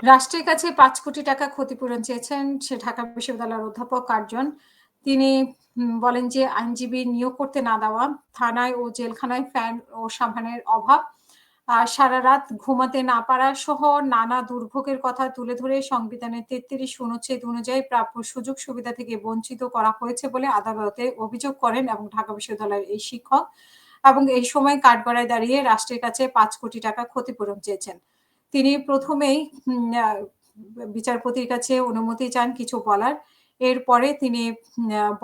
রাষ্ট্রের কাছে ৫ কোটি টাকা ক্ষতিপূরণ চেয়েছেন সে ঢাকা বিশ্ববিদ্যালয়ের অধ্যাপক ৮ জন। তিনি বলেন যে আইনজীবী নিয়োগ করতে না দেওয়া, থানায় ও জেলখানায় ফ্যান ও সাবানের অভাব, সারারাত ঘুমাতে না পারা সহ নানা দুর্ভোগের কথা তুলে ধরে সংবিধানের ৩৩ অনুচ্ছেদ অনুযায়ী প্রাপ্য সুযোগ সুবিধা থেকে বঞ্চিত করা হয়েছে বলে আদালতে অভিযোগ করেন এবং ঢাকা বিশ্ববিদ্যালয়ের এই শিক্ষক এবং এই সময় কাঠগড়ায় দাঁড়িয়ে রাষ্ট্রের কাছে ৫ কোটি টাকা ক্ষতিপূরণ চেয়েছেন। তিনি ১ম এই উম আ বিচারপতির কাছে অনুমতি চান কিছু বলার। এরপরে তিনি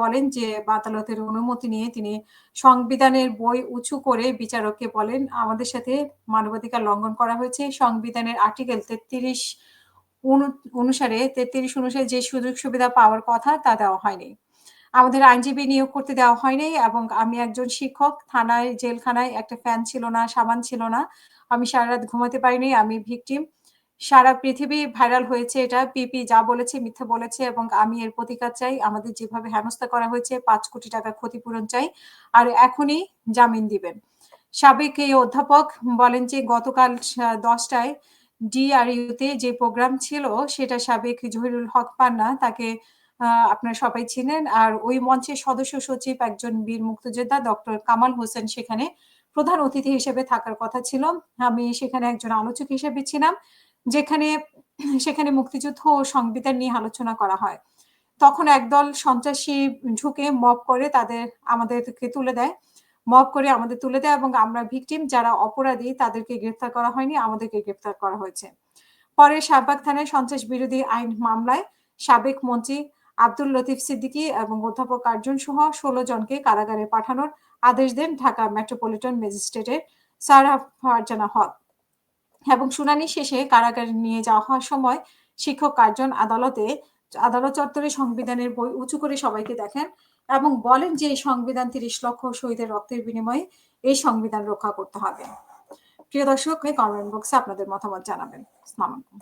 বলেন যে আদালতের অনুমতি নিয়ে তিনি সংবিধানের বই উঁচু করে বিচারককে বলেন, "আমাদের সাথে মানবাধিকার লঙ্ঘন করা হয়েছে। সংবিধানের আর্টিকেল ৩৩ অনু অনুসারে ৩৩ অনুসারে যে সুযোগ সুবিধা পাওয়ার কথা তা দেওয়া হয়নি। আমাদের আইনজীবী নিয়োগ করতে দেওয়া হয়নি এবং আমি একজন শিক্ষক। থানায়, জেলখানায় একটা ফ্যান ছিল না, সাবান ছিল না। আমি সারারাত ঘুমাতে পারিনি। আমি ভিকটিম। সারা পৃথিবী ভাইরাল হয়েছে এটা। পিপি যা বলেছে মিথ্যা বলেছে এবং আমি এর প্রতিকার চাই। আমাদের যেভাবে হেনস্থা করা হয়েছে ৫ কোটি টাকা ক্ষতিপূরণ চাই। আর এখনই জামিন দিবেন।" সাবেক এই অধ্যাপক বলেন যে গতকাল ১০ টায় ডিআরইউতে যে প্রোগ্রাম ছিল সেটা সাবেক জহিরুল হক পান্না তাকে আপনারা সবাই চিনেন। আর ওই মঞ্চের সদস্য সচিব একজন বীর মুক্তিযোদ্ধা ডক্টর কামাল হোসেন সেখানে প্রধান অতিথি হিসেবে থাকার কথা ছিল। আমি সেখানে একজন আলোচক হিসেবে ছিলাম। যেখানে সেখানে মুক্তিযুদ্ধ ও সংবিধান নিয়ে আলোচনা করা হয়। তখন একদল সন্ত্রাসী ঢুকে মব করে আমাদেরকে তুলে দেয়। মব করে আমাদের তুলে দেয় এবং আমরা ভিকটিম যারা অপরাধী তাদেরকে গ্রেফতার করা হয়নি, আমাদেরকে গ্রেফতার করা হয়েছে। পরে শাহবাগ থানায় সন্ত্রাস বিরোধী আইন মামলায় সাবেক মন্ত্রী আব্দুল লতিফ সিদ্দিকী এবং অধ্যাপক ৮ জন সহ ১৬ জনকে কারাগারে পাঠানোর আদেশ দেন ঢাকা মেট্রোপলিটন ম্যাজিস্ট্রেটের সারা ফারজানা হক। এবং শুনানি শেষে কারাগারে নিয়ে যাওয়া হওয়ার সময় শিক্ষক ৮ জন আদালত চত্বরে সংবিধানের বই উঁচু করে সবাইকে দেখেন এবং বলেন যে এই সংবিধান ৩০ লক্ষ শহীদের রক্তের বিনিময়ে এই সংবিধান রক্ষা করতে হবে। প্রিয় দর্শক, কমেন্ট বক্সে আপনাদের মতামত জানাবেন। আসসালামু আলাইকুম।